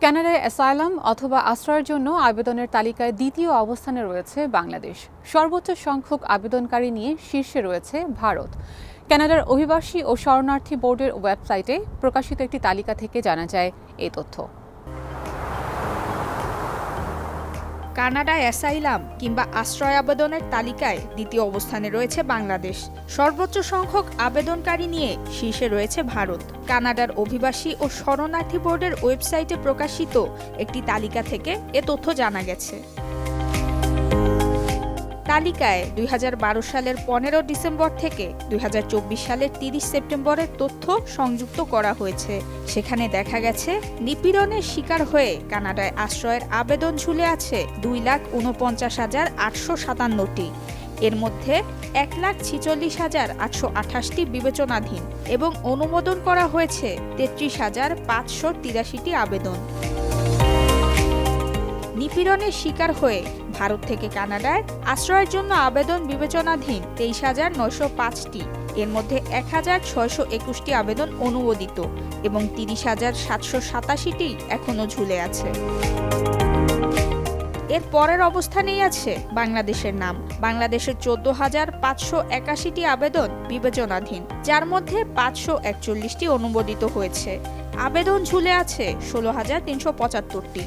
কানাডায় অ্যাসাইলাম অথবা আশ্রয়ের জন্য আবেদনের তালিকায় দ্বিতীয় অবস্থানে রয়েছে বাংলাদেশ। সর্বোচ্চ সংখ্যক আবেদনকারী নিয়ে শীর্ষে রয়েছে ভারত। কানাডার অভিবাসী ও শরণার্থী বোর্ডের ওয়েবসাইটে প্রকাশিত একটি তালিকা থেকে জানা যায় এই তথ্য। কানাডায় অ্যাসাইলাম কিংবা আশ্রয় আবেদনের তালিকায় দ্বিতীয় অবস্থানে রয়েছে বাংলাদেশ। সর্বোচ্চ সংখ্যক আবেদনকারী নিয়ে শীর্ষে রয়েছে ভারত। কানাডার অভিবাসী ও শরণার্থী বোর্ডের ওয়েবসাইটে প্রকাশিত একটি তালিকা থেকে এ তথ্য জানা গেছে। তালিকায় ২০১২ সালের ১৫ ডিসেম্বর থেকে ২০২৪ সালের ৩০ সেপ্টেম্বরের তথ্য সংযুক্ত করা হয়েছে। সেখানে দেখা গেছে নিপীড়নের শিকার হয়ে কানাডায় আশ্রয়ের আবেদন ঝুলে আছে ২,৪৯,৮৫৭টি। এর মধ্যে ১,৪৬,৮২৮টি বিবেচনাধীন এবং অনুমোদন করা হয়েছে ৩৩,৫৮৩টি আবেদন। নিপীড়নের শিকার হয়ে ভারত থেকে কানাডায় আশ্রয়ের জন্য আবেদন বিবেচনাধীন ২৩,৯০৫টি। এর মধ্যে ১,৬২১টি আবেদন অনুমোদিত এবং ৩০,৭৮৭টি এখনও ঝুলে আছে। এর পরের অবস্থানেই আছে বাংলাদেশের নাম। বাংলাদেশের ১৪,৫৮১টি আবেদন বিবেচনাধীন, যার মধ্যে ৫৪১টি অনুমোদিত হয়েছে। আবেদন ঝুলে আছে ১৬,৩৭৫টি।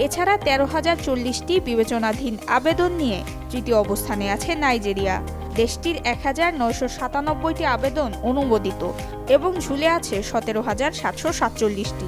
এছাড়া ১৩,০৪০টি বিবেচনাধীন আবেদন নিয়ে তৃতীয় অবস্থানে আছে নাইজেরিয়া। দেশটির ১,৯৯৭টি আবেদন অনুমোদিত এবং ঝুলে আছে ১৭,৭৪৭টি।